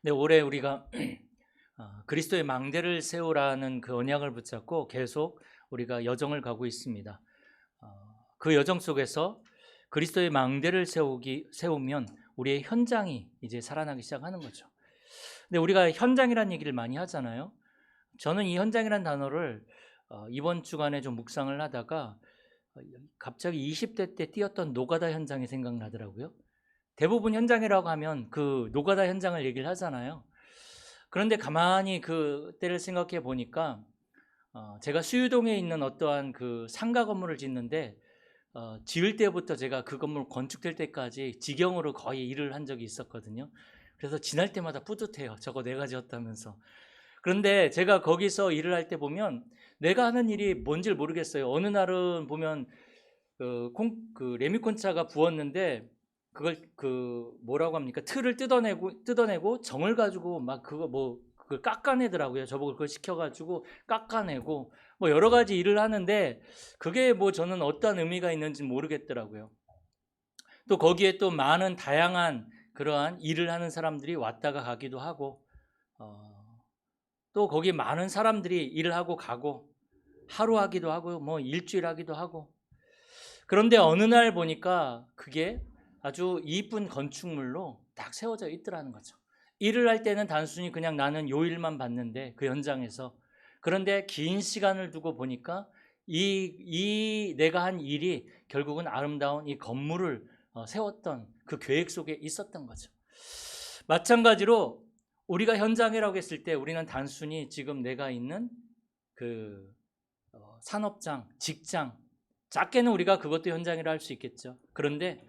네, 올해 우리가 그리스도의 망대를 세우라는 그 언약을 붙잡고 계속 우리가 여정을 가고 있습니다. 그 여정 속에서 그리스도의 망대를 세우면 우리의 현장이 이제 살아나기 시작하는 거죠. 근데 우리가 현장이라는 얘기를 많이 하잖아요. 저는 이 현장이라는 단어를 이번 주간에 좀 묵상을 하다가 갑자기 20대 때 뛰었던 노가다 현장이 생각나더라고요. 대부분 현장이라고 하면 그 노가다 현장을 얘기를 하잖아요. 그런데 가만히 그 때를 생각해 보니까 제가 수유동에 있는 어떠한 그 상가 건물을 짓는데 지을 때부터 제가 그 건물 건축될 때까지 직영으로 거의 일을 한 적이 있었거든요. 그래서 지날 때마다 뿌듯해요. 저거 내가 지었다면서. 그런데 제가 거기서 일을 할 때 보면 내가 하는 일이 뭔지를 모르겠어요. 어느 날은 보면 그 레미콘차가 부었는데 그걸 뭐라고 합니까? 틀을 뜯어내고 정을 가지고 막 그걸 깎아내더라고요. 저보고 그걸 시켜가지고 깎아내고 뭐 여러 가지 일을 하는데 그게 뭐 저는 어떤 의미가 있는지 모르겠더라고요. 또 거기에 또 많은 다양한 그러한 일을 하는 사람들이 왔다가 가기도 하고 또 거기 많은 사람들이 일을 하고 가고 하루 하기도 하고 뭐 일주일 하기도 하고 그런데 어느 날 보니까 그게 아주 이쁜 건축물로 딱 세워져 있더라는 거죠. 일을 할 때는 단순히 그냥 나는 요일만 봤는데 그 현장에서 그런데 긴 시간을 두고 보니까 이 내가 한 일이 결국은 아름다운 이 건물을 세웠던 그 계획 속에 있었던 거죠. 마찬가지로 우리가 현장이라고 했을 때 우리는 단순히 지금 내가 있는 그 산업장, 직장, 작게는 우리가 그것도 현장이라 할 수 있겠죠. 그런데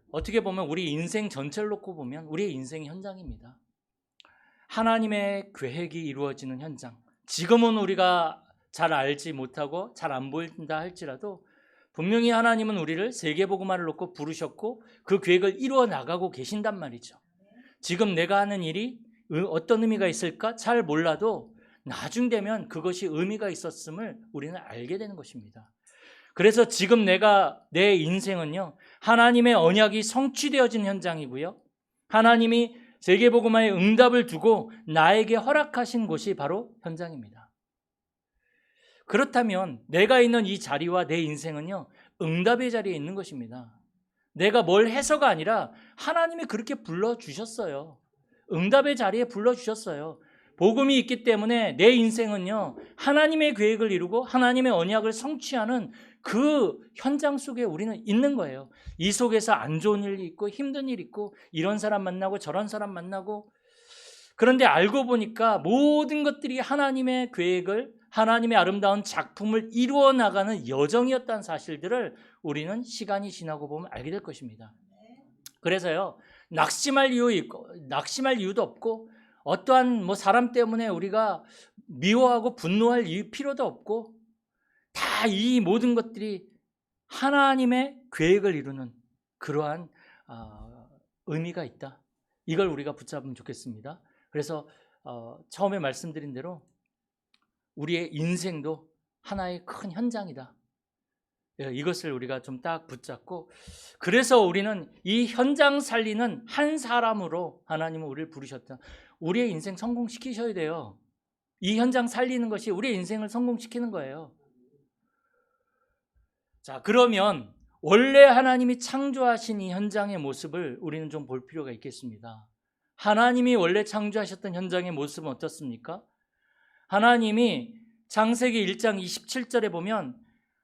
어떻게 보면 우리 인생 전체를 놓고 보면 우리의 인생이 현장입니다. 하나님의 계획이 이루어지는 현장. 지금은 우리가 잘 알지 못하고 잘 안 보인다 할지라도 분명히 하나님은 우리를 세계복음화를 놓고 부르셨고 그 계획을 이루어 나가고 계신단 말이죠. 지금 내가 하는 일이 어떤 의미가 있을까 잘 몰라도 나중 되면 그것이 의미가 있었음을 우리는 알게 되는 것입니다. 그래서 지금 내 인생은요, 하나님의 언약이 성취되어진 현장이고요. 하나님이 세계복음화의 응답을 두고 나에게 허락하신 곳이 바로 현장입니다. 그렇다면 내가 있는 이 자리와 내 인생은요, 응답의 자리에 있는 것입니다. 내가 뭘 해서가 아니라 하나님이 그렇게 불러주셨어요. 응답의 자리에 불러주셨어요. 복음이 있기 때문에 내 인생은요, 하나님의 계획을 이루고 하나님의 언약을 성취하는 그 현장 속에 우리는 있는 거예요. 이 속에서 안 좋은 일이 있고 힘든 일이 있고 이런 사람 만나고 저런 사람 만나고 그런데 알고 보니까 모든 것들이 하나님의 계획을 하나님의 아름다운 작품을 이루어 나가는 여정이었다는 사실들을 우리는 시간이 지나고 보면 알게 될 것입니다. 그래서요, 낙심할 이유도 없고 어떠한 뭐 사람 때문에 우리가 미워하고 분노할 필요도 없고 다 이 모든 것들이 하나님의 계획을 이루는 그러한 의미가 있다. 이걸 우리가 붙잡으면 좋겠습니다. 그래서 처음에 말씀드린 대로 우리의 인생도 하나의 큰 현장이다. 이것을 우리가 좀 딱 붙잡고 그래서 우리는 이 현장 살리는 한 사람으로 하나님은 우리를 부르셨다. 우리의 인생 성공시키셔야 돼요. 이 현장 살리는 것이 우리의 인생을 성공시키는 거예요. 자, 그러면 원래 하나님이 창조하신 이 현장의 모습을 우리는 좀 볼 필요가 있겠습니다. 하나님이 원래 창조하셨던 현장의 모습은 어떻습니까? 하나님이 창세기 1장 27절에 보면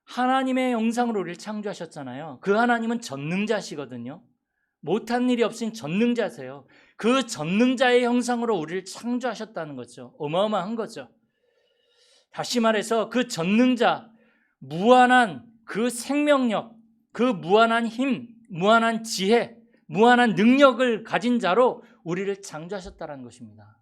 하나님의 형상으로 우리를 창조하셨잖아요. 그 하나님은 전능자시거든요. 못한 일이 없으신 전능자세요. 그 전능자의 형상으로 우리를 창조하셨다는 거죠. 어마어마한 거죠. 다시 말해서 그 전능자, 무한한 그 생명력, 그 무한한 힘, 무한한 지혜, 무한한 능력을 가진 자로 우리를 창조하셨다는 것입니다.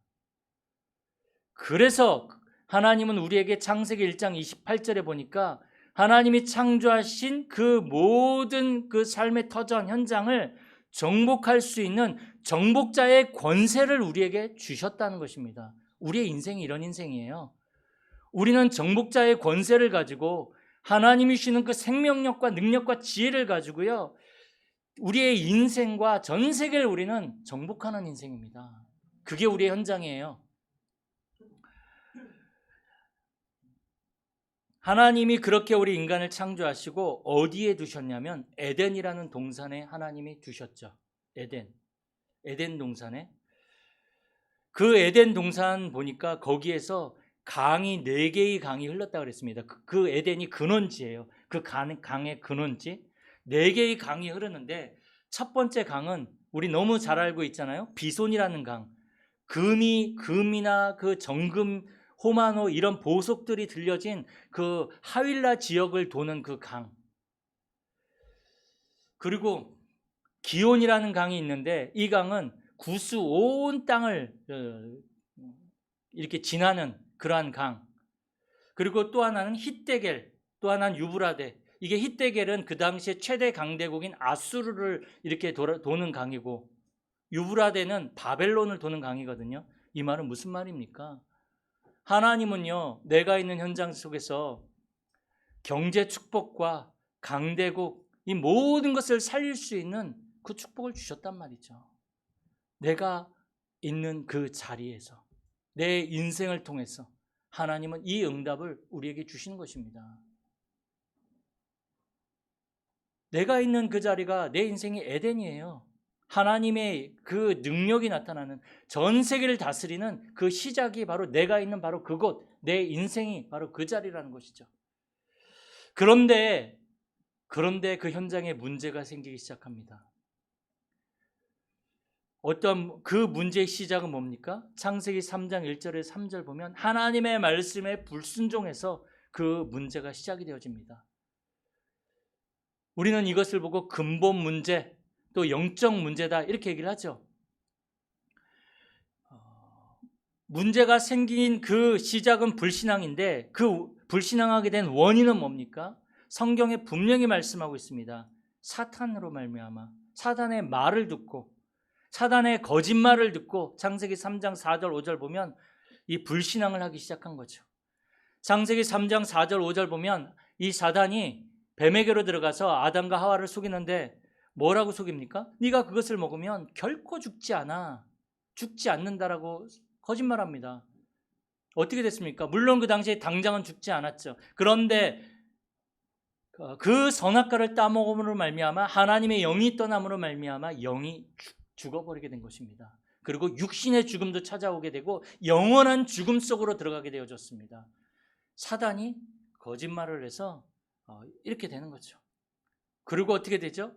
그래서 하나님은 우리에게 창세기 1장 28절에 보니까 하나님이 창조하신 그 모든 그 삶의 터전 현장을 정복할 수 있는 정복자의 권세를 우리에게 주셨다는 것입니다. 우리의 인생이 이런 인생이에요. 우리는 정복자의 권세를 가지고 하나님이 주시는 그 생명력과 능력과 지혜를 가지고요, 우리의 인생과 전 세계를 우리는 정복하는 인생입니다. 그게 우리의 현장이에요. 하나님이 그렇게 우리 인간을 창조하시고 어디에 두셨냐면 에덴이라는 동산에 하나님이 두셨죠. 에덴 동산에. 그 에덴 동산 보니까 거기에서 강이 4개의 강이 흘렀다 그랬습니다. 그 에덴이 근원지예요. 그 강의 근원지 4개의 강이 흐르는데 첫 번째 강은 우리 너무 잘 알고 있잖아요. 비손이라는 강. 금이나 그 정금, 호마노 이런 보석들이 들려진 그 하윌라 지역을 도는 그 강. 그리고 기온이라는 강이 있는데 이 강은 구스 온 땅을 이렇게 지나는 그러한 강. 그리고 또 하나는 히데겔, 또 하나는 유브라데. 이게 히데겔은 그 당시에 최대 강대국인 아수르를 이렇게 도는 강이고 유브라데는 바벨론을 도는 강이거든요. 이 말은 무슨 말입니까? 하나님은요, 내가 있는 현장 속에서 경제 축복과 강대국 이 모든 것을 살릴 수 있는 그 축복을 주셨단 말이죠. 내가 있는 그 자리에서 내 인생을 통해서 하나님은 이 응답을 우리에게 주시는 것입니다. 내가 있는 그 자리가 내 인생의 에덴이에요. 하나님의 그 능력이 나타나는 전 세계를 다스리는 그 시작이 바로 내가 있는 바로 그곳, 내 인생이 바로 그 자리라는 것이죠. 그런데 그 현장에 문제가 생기기 시작합니다. 어떤 그 문제의 시작은 뭡니까? 창세기 3장 1절에서 3절 보면 하나님의 말씀에 불순종해서 그 문제가 시작이 되어집니다. 우리는 이것을 보고 근본 문제, 또 영적 문제다 이렇게 얘기를 하죠. 문제가 생긴 그 시작은 불신앙인데 그 불신앙하게 된 원인은 뭡니까? 성경에 분명히 말씀하고 있습니다. 사탄으로 말미암아 사탄의 말을 듣고 사탄의 거짓말을 듣고 창세기 3장 4절 5절 보면 이 불신앙을 하기 시작한 거죠. 창세기 3장 4절 5절 보면 이 사단이 뱀에게로 들어가서 아담과 하와를 속이는데 뭐라고 속입니까? 네가 그것을 먹으면 결코 죽지 않아. 죽지 않는다라고 거짓말합니다. 어떻게 됐습니까? 물론 그 당시에 당장은 죽지 않았죠. 그런데 그 선악과를 따먹음으로 말미암아 하나님의 영이 떠남으로 말미암아 영이 죽어버리게 된 것입니다. 그리고 육신의 죽음도 찾아오게 되고 영원한 죽음 속으로 들어가게 되어졌습니다. 사단이 거짓말을 해서 이렇게 되는 거죠. 그리고 어떻게 되죠?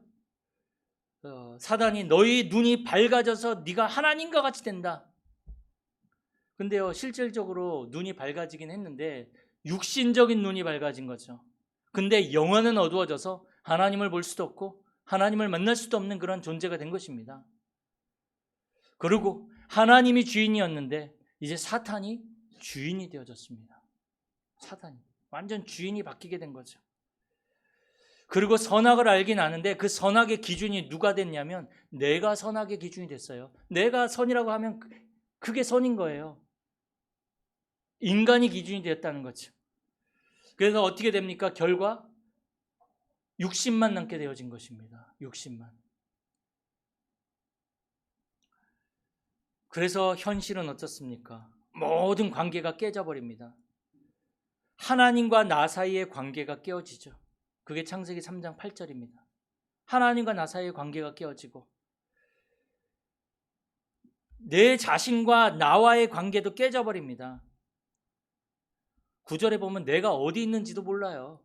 사단이 너희 눈이 밝아져서 네가 하나님과 같이 된다. 근데요, 실질적으로 눈이 밝아지긴 했는데 육신적인 눈이 밝아진 거죠. 근데 영혼은 어두워져서 하나님을 볼 수도 없고 하나님을 만날 수도 없는 그런 존재가 된 것입니다. 그리고 하나님이 주인이었는데 이제 사탄이 주인이 되어졌습니다. 사탄이 완전 주인이 바뀌게 된 거죠. 그리고 선악을 알긴 아는데 그 선악의 기준이 누가 됐냐면 내가 선악의 기준이 됐어요. 내가 선이라고 하면 그게 선인 거예요. 인간이 기준이 되었다는 거죠. 그래서 어떻게 됩니까? 결과 육신만 남게 되어진 것입니다. 육신만. 그래서 현실은 어떻습니까? 모든 관계가 깨져버립니다. 하나님과 나 사이의 관계가 깨어지죠. 그게 창세기 3장 8절입니다. 하나님과 나 사이의 관계가 깨어지고 내 자신과 나와의 관계도 깨져버립니다. 9절에 보면 내가 어디 있는지도 몰라요.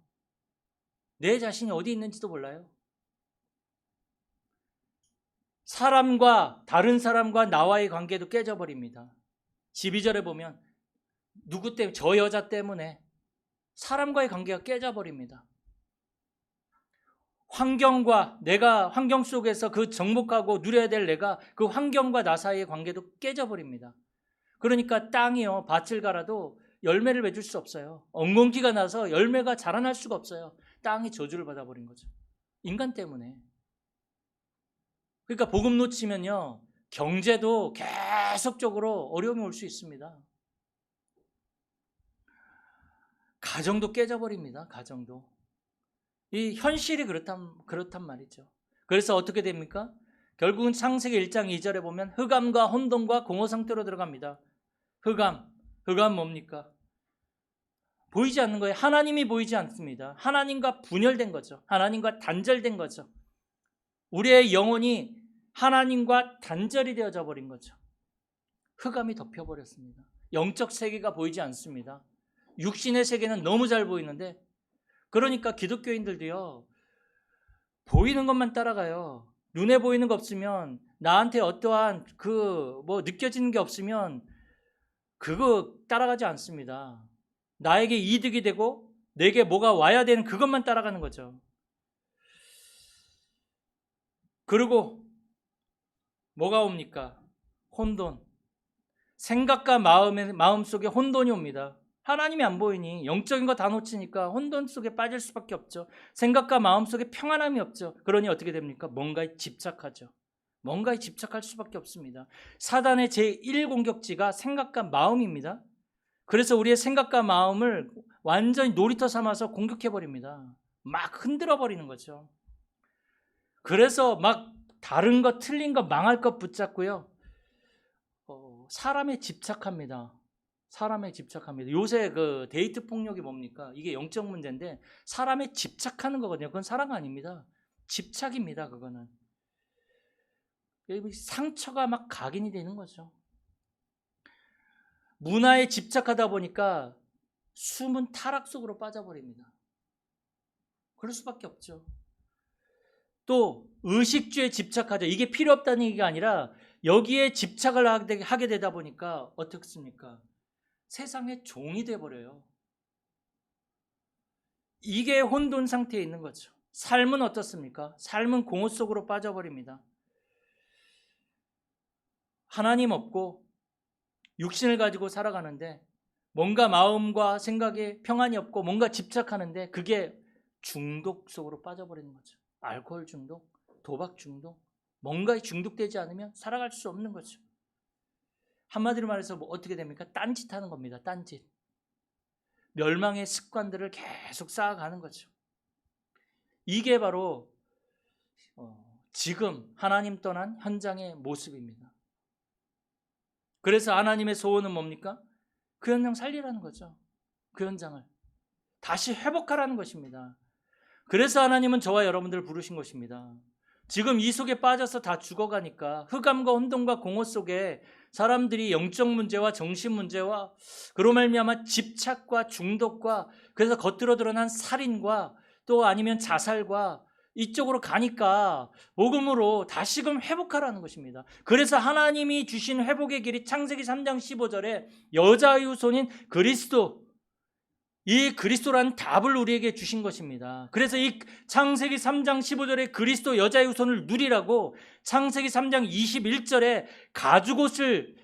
내 자신이 어디 있는지도 몰라요. 사람과 다른 사람과 나와의 관계도 깨져버립니다. 12절에 보면 누구 때문에 저 여자 때문에 사람과의 관계가 깨져버립니다. 환경과 내가 환경 속에서 그 정복하고 누려야 될 내가 그 환경과 나 사이의 관계도 깨져버립니다. 그러니까 땅이요 밭을 갈아도 열매를 맺을 수 없어요. 엉겅퀴가 나서 열매가 자라날 수가 없어요. 땅이 저주를 받아버린 거죠. 인간 때문에. 그러니까 복음 놓치면요 경제도 계속적으로 어려움이 올 수 있습니다. 가정도 깨져버립니다. 가정도. 이 현실이 그렇단 말이죠. 그래서 어떻게 됩니까? 결국은 창세기 1장 2절에 보면 흑암과 혼돈과 공허 상태로 들어갑니다. 흑암 뭡니까? 보이지 않는 거예요. 하나님이 보이지 않습니다. 하나님과 분열된 거죠. 하나님과 단절된 거죠. 우리의 영혼이 하나님과 단절이 되어져 버린 거죠. 흑암이 덮여버렸습니다. 영적 세계가 보이지 않습니다. 육신의 세계는 너무 잘 보이는데, 그러니까 기독교인들도요, 보이는 것만 따라가요. 눈에 보이는 거 없으면, 나한테 어떠한 느껴지는 게 없으면 그거 따라가지 않습니다. 나에게 이득이 되고 내게 뭐가 와야 되는 그것만 따라가는 거죠. 그리고 뭐가 옵니까? 혼돈. 생각과 마음 속에 혼돈이 옵니다. 하나님이 안 보이니 영적인 거 다 놓치니까 혼돈 속에 빠질 수밖에 없죠. 생각과 마음 속에 평안함이 없죠. 그러니 어떻게 됩니까? 뭔가에 집착하죠. 뭔가에 집착할 수밖에 없습니다. 사단의 제1공격지가 생각과 마음입니다. 그래서 우리의 생각과 마음을 완전히 놀이터 삼아서 공격해버립니다. 막 흔들어버리는 거죠. 그래서 막 다른 것, 틀린 것, 망할 것 붙잡고요, 사람에 집착합니다. 사람에 집착합니다. 요새 그 데이트 폭력이 뭡니까? 이게 영적 문제인데 사람에 집착하는 거거든요. 그건 사랑 아닙니다. 집착입니다. 그거는 상처가 막 각인이 되는 거죠. 문화에 집착하다 보니까 숨은 타락 속으로 빠져버립니다. 그럴 수밖에 없죠. 또 의식주에 집착하죠. 이게 필요 없다는 얘기가 아니라 여기에 집착을 하게 되다 보니까 어떻습니까? 세상의 종이 돼버려요. 이게 혼돈 상태에 있는 거죠. 삶은 어떻습니까? 삶은 공허 속으로 빠져버립니다. 하나님 없고 육신을 가지고 살아가는데 뭔가 마음과 생각에 평안이 없고 뭔가 집착하는데 그게 중독 속으로 빠져버리는 거죠. 알코올 중독, 도박 중독, 뭔가에 중독되지 않으면 살아갈 수 없는 거죠. 한마디로 말해서 어떻게 됩니까? 딴짓하는 겁니다. 딴짓. 멸망의 습관들을 계속 쌓아가는 거죠. 이게 바로 지금 하나님 떠난 현장의 모습입니다. 그래서 하나님의 소원은 뭡니까? 그 현장 살리라는 거죠. 그 현장을 다시 회복하라는 것입니다. 그래서 하나님은 저와 여러분들을 부르신 것입니다. 지금 이 속에 빠져서 다 죽어가니까 흑암과 혼돈과 공허 속에 사람들이 영적 문제와 정신 문제와 그로 말미암아 집착과 중독과 그래서 겉으로 드러난 살인과 또 아니면 자살과 이쪽으로 가니까 복음으로 다시금 회복하라는 것입니다. 그래서 하나님이 주신 회복의 길이 창세기 3장 15절에 여자의 후손인 그리스도, 이 그리스도라는 답을 우리에게 주신 것입니다. 그래서 이 창세기 3장 15절에 그리스도 여자의 후손을 누리라고 창세기 3장 21절에 가죽옷을,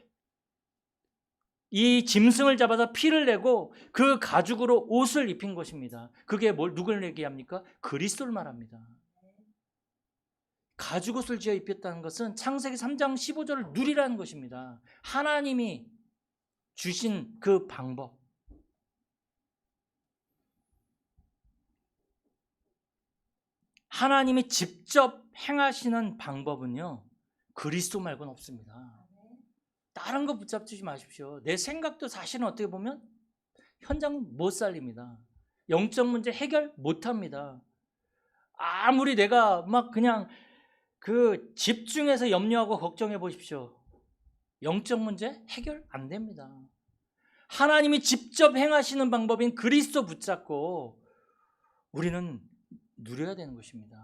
이 짐승을 잡아서 피를 내고 그 가죽으로 옷을 입힌 것입니다. 그게 누굴 얘기합니까? 그리스도를 말합니다. 가죽옷을 지어 입혔다는 것은 창세기 3장 15절을 누리라는 것입니다. 하나님이 주신 그 방법. 하나님이 직접 행하시는 방법은요, 그리스도 말고는 없습니다. 다른 거 붙잡지 마십시오. 내 생각도 사실은 어떻게 보면 현장은 못 살립니다. 영적 문제 해결 못합니다. 아무리 내가 막 그냥 집중해서 염려하고 걱정해 보십시오. 영적 문제 해결 안 됩니다. 하나님이 직접 행하시는 방법인 그리스도 붙잡고 우리는 누려야 되는 것입니다.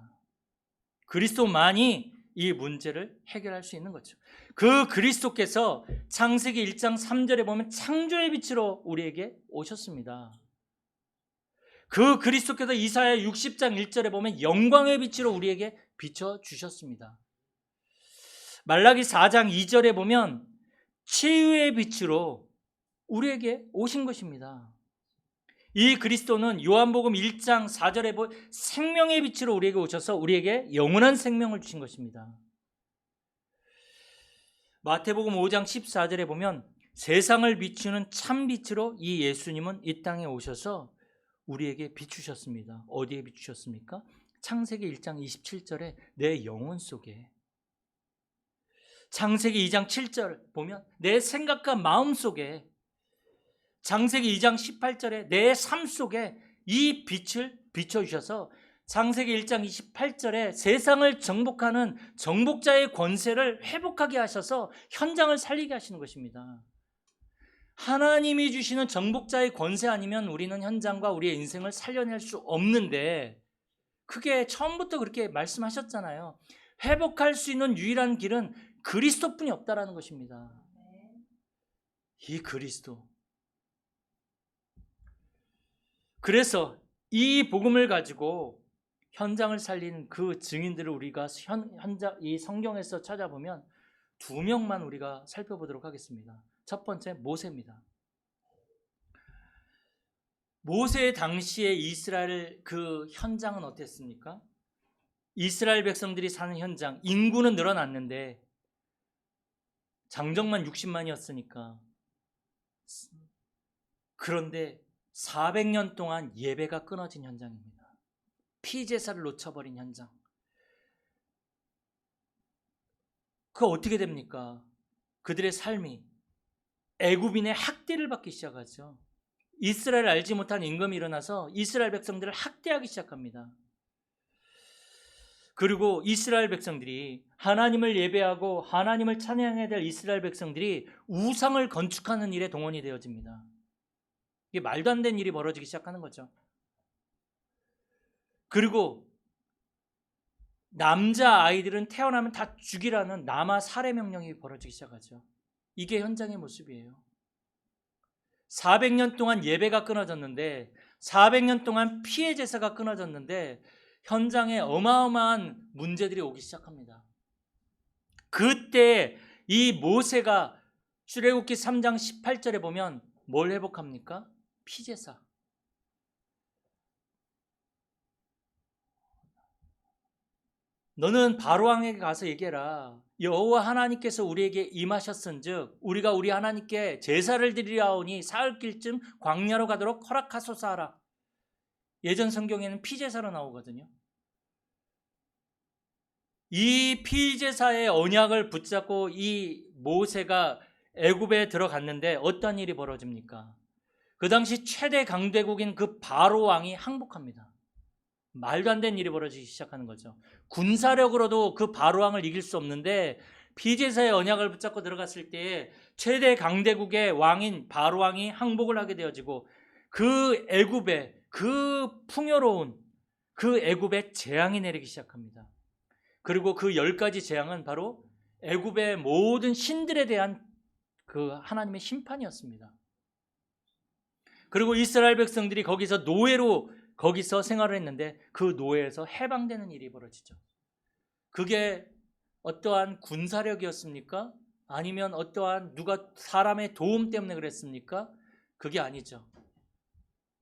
그리스도만이 이 문제를 해결할 수 있는 거죠. 그 그리스도께서 창세기 1장 3절에 보면 창조의 빛으로 우리에게 오셨습니다. 그 그리스도께서 이사야 60장 1절에 보면 영광의 빛으로 우리에게 비춰주셨습니다. 말라기 4장 2절에 보면 치유의 빛으로 우리에게 오신 것입니다. 이 그리스도는 요한복음 1장 4절에 보면 생명의 빛으로 우리에게 오셔서 우리에게 영원한 생명을 주신 것입니다. 마태복음 5장 14절에 보면 세상을 비추는 참 빛으로 이 예수님은 이 땅에 오셔서 우리에게 비추셨습니다. 어디에 비추셨습니까? 창세기 1장 27절에 내 영혼 속에. 창세기 2장 7절 보면 내 생각과 마음 속에, 창세기 2장 18절에 내 삶 속에 이 빛을 비춰주셔서 창세기 1장 28절에 세상을 정복하는 정복자의 권세를 회복하게 하셔서 현장을 살리게 하시는 것입니다. 하나님이 주시는 정복자의 권세 아니면 우리는 현장과 우리의 인생을 살려낼 수 없는데, 그게 처음부터 그렇게 말씀하셨잖아요. 회복할 수 있는 유일한 길은 그리스도뿐이 없다라는 것입니다. 이 그리스도. 그래서 이 복음을 가지고 현장을 살린 그 증인들을 우리가 이 성경에서 찾아보면 두 명만 우리가 살펴보도록 하겠습니다. 첫 번째 모세입니다. 모세 당시에 이스라엘 그 현장은 어땠습니까? 이스라엘 백성들이 사는 현장, 인구는 늘어났는데 장정만 60만이었으니까, 그런데 400년 동안 예배가 끊어진 현장입니다. 피제사를 놓쳐버린 현장. 그거 어떻게 됩니까? 그들의 삶이 애굽인의 학대를 받기 시작하죠. 이스라엘을 알지 못한 임금이 일어나서 이스라엘 백성들을 학대하기 시작합니다. 그리고 이스라엘 백성들이 하나님을 예배하고 하나님을 찬양해야 될 이스라엘 백성들이 우상을 건축하는 일에 동원이 되어집니다. 이게 말도 안 되는 일이 벌어지기 시작하는 거죠. 그리고 남자 아이들은 태어나면 다 죽이라는 남아 살해 명령이 벌어지기 시작하죠. 이게 현장의 모습이에요. 400년 동안 예배가 끊어졌는데, 400년 동안 피해 제사가 끊어졌는데 현장에 어마어마한 문제들이 오기 시작합니다. 그때 이 모세가 출애굽기 3장 18절에 보면 뭘 회복합니까? 피제사. 너는 바로왕에게 가서 얘기해라. 여호와 하나님께서 우리에게 임하셨은즉 우리가 우리 하나님께 제사를 드리라오니 사흘 길쯤 광야로 가도록 허락하소서 하라. 예전 성경에는 피제사로 나오거든요. 이 피제사의 언약을 붙잡고 이 모세가 애굽에 들어갔는데 어떤 일이 벌어집니까? 그 당시 최대 강대국인 그 바로 왕이 항복합니다. 말도 안 되는 일이 벌어지기 시작하는 거죠. 군사력으로도 그 바로 왕을 이길 수 없는데 피제사의 언약을 붙잡고 들어갔을 때에 최대 강대국의 왕인 바로 왕이 항복을 하게 되어지고, 그 애굽에, 그 풍요로운 그 애굽에 재앙이 내리기 시작합니다. 그리고 그 10가지 재앙은 바로 애굽의 모든 신들에 대한 그 하나님의 심판이었습니다. 그리고 이스라엘 백성들이 거기서 노예로 거기서 생활을 했는데 그 노예에서 해방되는 일이 벌어지죠. 그게 어떠한 군사력이었습니까? 아니면 어떠한 누가 사람의 도움 때문에 그랬습니까? 그게 아니죠.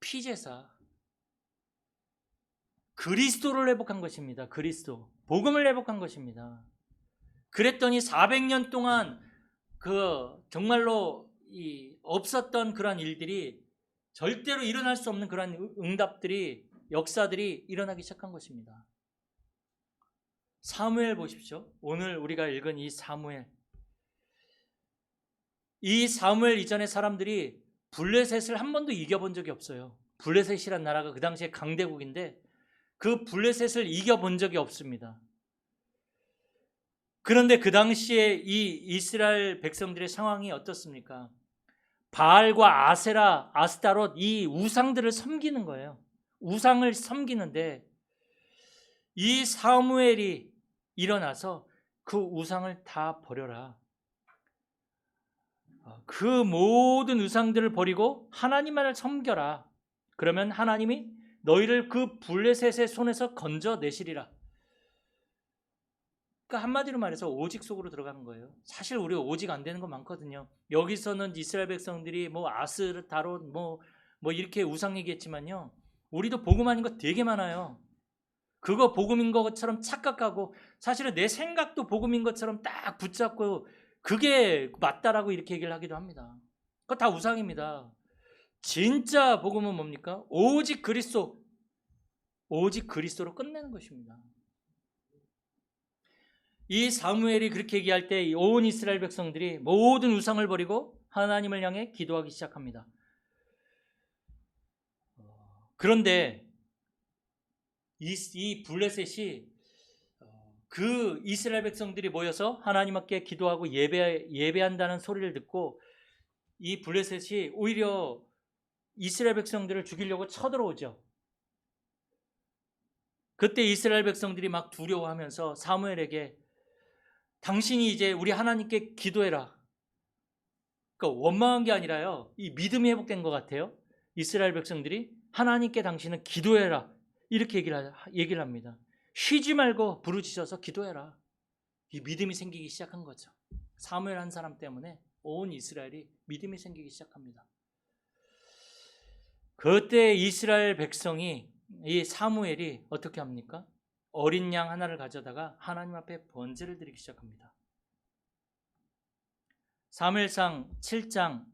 피제사, 그리스도를 회복한 것입니다. 그리스도, 복음을 회복한 것입니다. 그랬더니 400년 동안 그 정말로 없었던 그런 일들이, 절대로 일어날 수 없는 그런 응답들이, 역사들이 일어나기 시작한 것입니다. 사무엘 보십시오. 오늘 우리가 읽은 이 사무엘. 이 사무엘 이전의 사람들이 블레셋을 한 번도 이겨본 적이 없어요. 블레셋이란 나라가 그 당시에 강대국인데 그 블레셋을 이겨본 적이 없습니다. 그런데 그 당시에 이 이스라엘 백성들의 상황이 어떻습니까? 바알과 아세라, 아스타롯, 이 우상들을 섬기는 거예요. 우상을 섬기는데 이 사무엘이 일어나서 그 우상을 다 버려라. 그 모든 우상들을 버리고 하나님만을 섬겨라. 그러면 하나님이 너희를 그 블레셋의 손에서 건져내시리라. 그러니까 한마디로 말해서 오직 속으로 들어가는 거예요. 사실 우리 오직 안 되는 거 많거든요. 여기서는 이스라엘 백성들이 아스타롯 이렇게 우상 얘기했지만요, 우리도 복음 아닌 거 되게 많아요. 그거 복음인 것처럼 착각하고 사실은 내 생각도 복음인 것처럼 딱 붙잡고 그게 맞다라고 이렇게 얘기를 하기도 합니다. 그거 다 우상입니다. 진짜 복음은 뭡니까? 오직 그리스도, 오직 그리스도로 끝내는 것입니다. 이 사무엘이 그렇게 얘기할 때 온 이스라엘 백성들이 모든 우상을 버리고 하나님을 향해 기도하기 시작합니다. 그런데 이 블레셋이 그 이스라엘 백성들이 모여서 하나님 앞에 기도하고 예배한다는 소리를 듣고 이 블레셋이 오히려 이스라엘 백성들을 죽이려고 쳐들어오죠. 그때 이스라엘 백성들이 막 두려워하면서 사무엘에게 당신이 이제 우리 하나님께 기도해라. 그러니까 원망한 게 아니라요, 이 믿음이 회복된 것 같아요. 이스라엘 백성들이 하나님께 당신은 기도해라 이렇게 얘기를 합니다. 쉬지 말고 부르짖어서 기도해라. 이 믿음이 생기기 시작한 거죠. 사무엘 한 사람 때문에 온 이스라엘이 믿음이 생기기 시작합니다. 그때 이스라엘 백성이, 이 사무엘이 어떻게 합니까? 어린 양 하나를 가져다가 하나님 앞에 번제를 드리기 시작합니다. 사무엘상 7장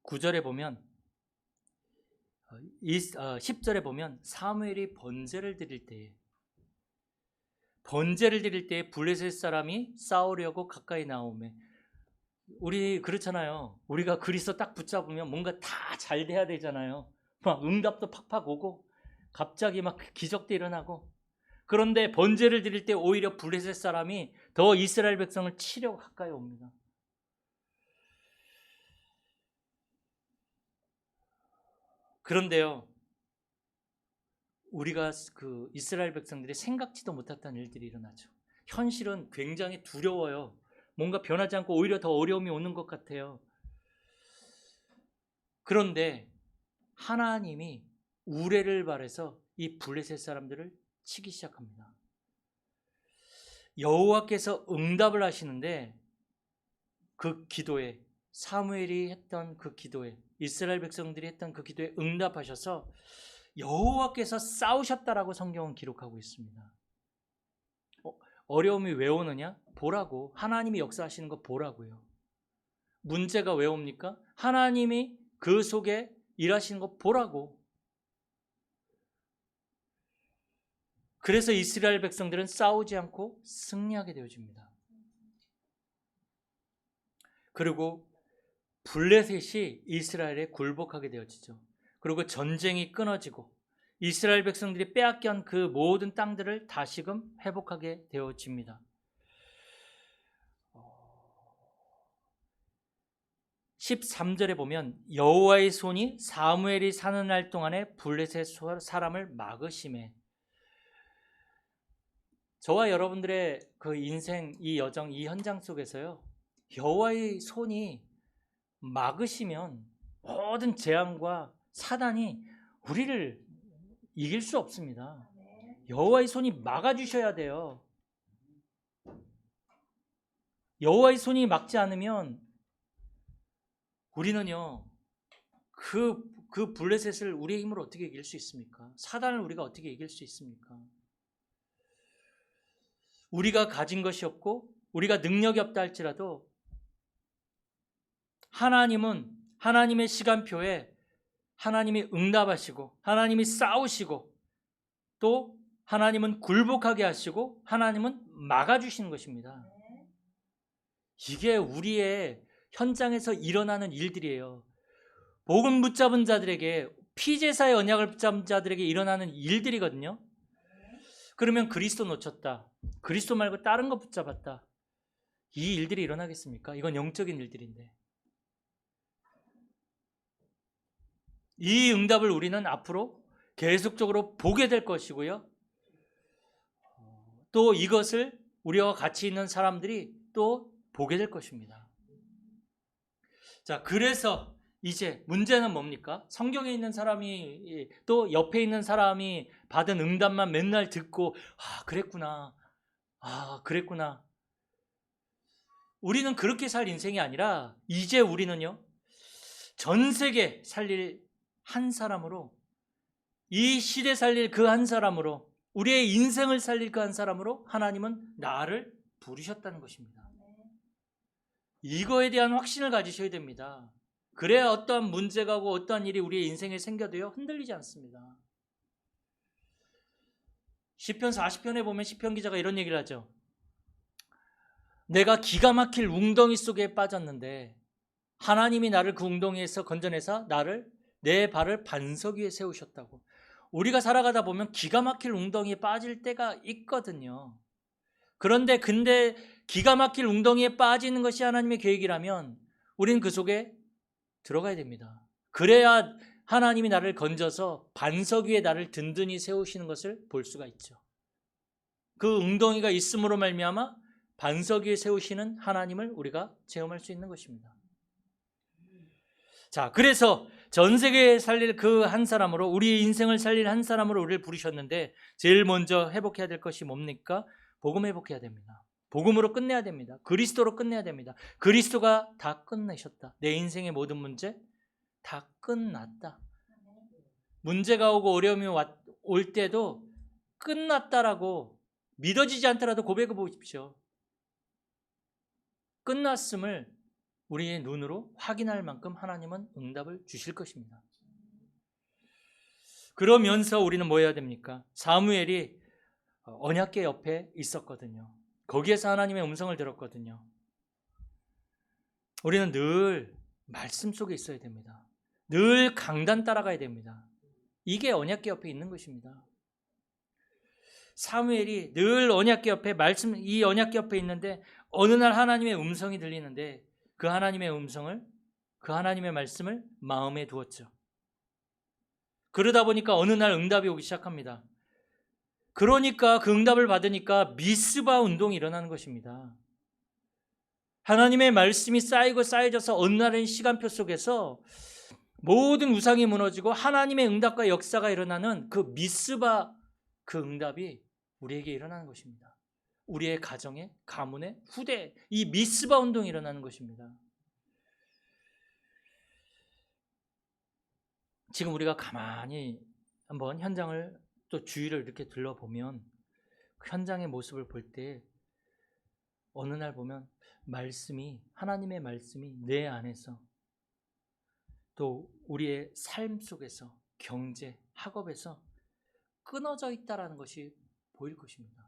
9절에 보면 10절에 보면 사무엘이 번제를 드릴 때에 블레셋 사람이 싸우려고 가까이 나오매, 우리 그렇잖아요. 우리가 그리스도 딱 붙잡으면 뭔가 다 잘 돼야 되잖아요. 막 응답도 팍팍 오고 갑자기 막 기적도 일어나고. 그런데 번제를 드릴 때 오히려 블레셋 사람이 더 이스라엘 백성을 치려고 가까이 옵니다. 그런데요, 우리가 그 이스라엘 백성들이 생각지도 못했던 일들이 일어나죠. 현실은 굉장히 두려워요. 뭔가 변하지 않고 오히려 더 어려움이 오는 것 같아요. 그런데 하나님이 우레를 발해서 이 블레셋 사람들을 치기 시작합니다. 여호와께서 응답을 하시는데 그 기도에, 사무엘이 했던 그 기도에, 이스라엘 백성들이 했던 그 기도에 응답하셔서 여호와께서 싸우셨다라고 성경은 기록하고 있습니다. 어려움이 왜 오느냐? 보라고. 하나님이 역사하시는 거 보라고요. 문제가 왜 옵니까? 하나님이 그 속에 일하시는 거 보라고. 그래서 이스라엘 백성들은 싸우지 않고 승리하게 되어집니다. 그리고 블레셋이 이스라엘에 굴복하게 되어지죠. 그리고 전쟁이 끊어지고 이스라엘 백성들이 빼앗긴 그 모든 땅들을 다시금 회복하게 되어집니다. 13절에 보면 여호와의 손이 사무엘이 사는 날 동안에 블레셋 사람을 막으심에, 저와 여러분들의 그 인생, 이 여정, 이 현장 속에서요, 여호와의 손이 막으시면 모든 재앙과 사단이 우리를 이길 수 없습니다. 여호와의 손이 막아주셔야 돼요. 여호와의 손이 막지 않으면 우리는요, 그 블레셋을 우리의 힘으로 어떻게 이길 수 있습니까? 사단을 우리가 어떻게 이길 수 있습니까? 우리가 가진 것이 없고 우리가 능력이 없다 할지라도 하나님은 하나님의 시간표에 하나님이 응답하시고 하나님이 싸우시고 또 하나님은 굴복하게 하시고 하나님은 막아주시는 것입니다. 이게 우리의 현장에서 일어나는 일들이에요. 복음 붙잡은 자들에게, 피제사의 언약을 붙잡은 자들에게 일어나는 일들이거든요. 그러면 그리스도 놓쳤다, 그리스도 말고 다른 거 붙잡았다, 이 일들이 일어나겠습니까? 이건 영적인 일들인데. 이 응답을 우리는 앞으로 계속적으로 보게 될 것이고요. 또 이것을 우리와 같이 있는 사람들이 또 보게 될 것입니다. 자, 그래서 이제 문제는 뭡니까? 성경에 있는 사람이 또 옆에 있는 사람이 받은 응답만 맨날 듣고 그랬구나. 그랬구나. 우리는 그렇게 살 인생이 아니라 이제 우리는요, 전 세계 살릴 한 사람으로, 이 시대 살릴 그 한 사람으로, 우리의 인생을 살릴 그 한 사람으로 하나님은 나를 부르셨다는 것입니다. 이거에 대한 확신을 가지셔야 됩니다. 그래야 어떠한 문제가 오고 어떠한 일이 우리의 인생에 생겨도요, 흔들리지 않습니다. 시편 40편에 보면 시편 기자가 이런 얘기를 하죠. 내가 기가 막힐 웅덩이 속에 빠졌는데 하나님이 나를 그 웅덩이에서 건져내서 내 발을 반석 위에 세우셨다고. 우리가 살아가다 보면 기가 막힐 웅덩이에 빠질 때가 있거든요. 근데 기가 막힐 웅덩이에 빠지는 것이 하나님의 계획이라면 우리는 그 속에 들어가야 됩니다. 그래야 하나님이 나를 건져서 반석 위에 나를 든든히 세우시는 것을 볼 수가 있죠. 그 웅덩이가 있음으로 말미암아 반석 위에 세우시는 하나님을 우리가 체험할 수 있는 것입니다. 자, 그래서 전 세계에 살릴 그 한 사람으로, 우리 인생을 살릴 한 사람으로 우리를 부르셨는데 제일 먼저 회복해야 될 것이 뭡니까? 복음 회복해야 됩니다. 복음으로 끝내야 됩니다. 그리스도로 끝내야 됩니다. 그리스도가 다 끝내셨다. 내 인생의 모든 문제 다 끝났다. 문제가 오고 어려움이 올 때도 끝났다라고 믿어지지 않더라도 고백해 보십시오. 끝났음을 우리의 눈으로 확인할 만큼 하나님은 응답을 주실 것입니다. 그러면서 우리는 뭐 해야 됩니까? 사무엘이 언약궤 옆에 있었거든요. 거기에서 하나님의 음성을 들었거든요. 우리는 늘 말씀 속에 있어야 됩니다. 늘 강단 따라가야 됩니다. 이게 언약궤 옆에 있는 것입니다. 사무엘이 늘 언약궤 옆에 이 언약궤 옆에 있는데 어느 날 하나님의 음성이 들리는데 그 하나님의 음성을, 그 하나님의 말씀을 마음에 두었죠. 그러다 보니까 어느 날 응답이 오기 시작합니다. 그러니까 그 응답을 받으니까 미스바 운동이 일어나는 것입니다. 하나님의 말씀이 쌓이고 쌓여져서 어느 날의 시간표 속에서 모든 우상이 무너지고 하나님의 응답과 역사가 일어나는 그 미스바, 그 응답이 우리에게 일어나는 것입니다. 우리의 가정에, 가문에, 후대에 이 미스바 운동이 일어나는 것입니다. 지금 우리가 가만히 한번 현장을 또 주위를 이렇게 둘러보면 그 현장의 모습을 볼 때 어느 날 보면 하나님의 말씀이 내 안에서 또 우리의 삶 속에서 경제, 학업에서 끊어져 있다라는 것이 보일 것입니다.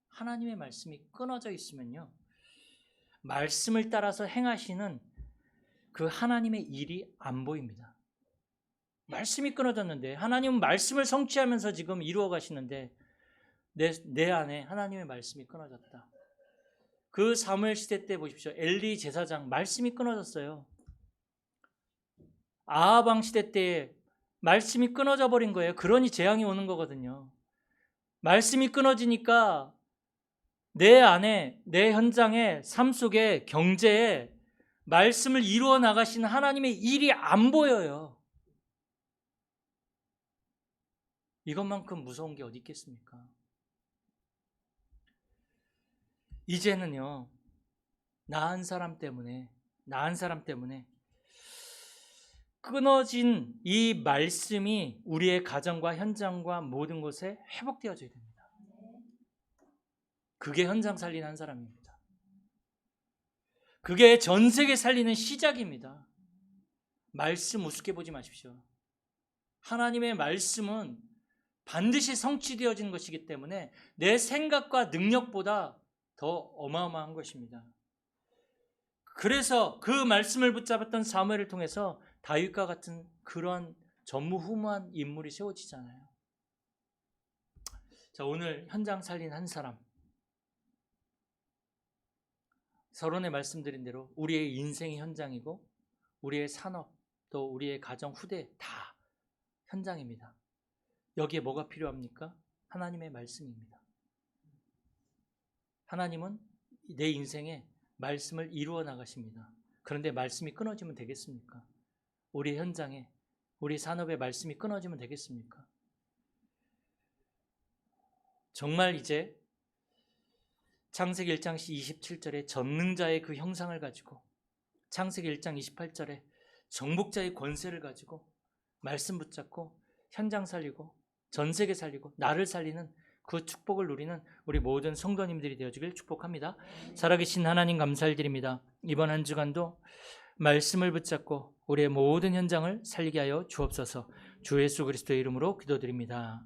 하나님의 말씀이 끊어져 있으면요, 말씀을 따라서 행하시는 그 하나님의 일이 안 보입니다. 말씀이 끊어졌는데 하나님은 말씀을 성취하면서 지금 이루어 가시는데 내 안에 하나님의 말씀이 끊어졌다. 그 사무엘 시대 때 보십시오. 엘리 제사장 말씀이 끊어졌어요. 아합 왕 시대 때 말씀이 끊어져 버린 거예요. 그러니 재앙이 오는 거거든요. 말씀이 끊어지니까 내 안에, 내 현장에, 삶 속에, 경제에 말씀을 이루어 나가시는 하나님의 일이 안 보여요. 이것만큼 무서운 게 어디 있겠습니까? 이제는요, 나은 사람 때문에 끊어진 이 말씀이 우리의 가정과 현장과 모든 곳에 회복되어져야 됩니다. 그게 현장 살리는 한 사람입니다. 그게 전 세계 살리는 시작입니다. 말씀 우습게 보지 마십시오. 하나님의 말씀은 반드시 성취되어지는 것이기 때문에 내 생각과 능력보다 더 어마어마한 것입니다. 그래서 그 말씀을 붙잡았던 사무엘을 통해서 다윗과 같은 그런 전무후무한 인물이 세워지잖아요. 자, 오늘 현장 살린 한 사람, 서론에 말씀드린 대로 우리의 인생이 현장이고 우리의 산업, 또 우리의 가정, 후대 다 현장입니다. 여기에 뭐가 필요합니까? 하나님의 말씀입니다. 하나님은 내 인생에 말씀을 이루어 나가십니다. 그런데 말씀이 끊어지면 되겠습니까? 우리 현장에, 우리 산업의 말씀이 끊어지면 되겠습니까? 정말 이제 창세기 1장 27절에 전능자의 그 형상을 가지고, 창세기 1장 28절에 정복자의 권세를 가지고 말씀 붙잡고 현장 살리고 전 세계 살리고 나를 살리는 그 축복을 누리는 우리 모든 성도님들이 되어주길 축복합니다. 살아계신 하나님 감사드립니다. 이번 한 주간도 말씀을 붙잡고 우리의 모든 현장을 살리게 하여 주옵소서. 주 예수 그리스도의 이름으로 기도드립니다.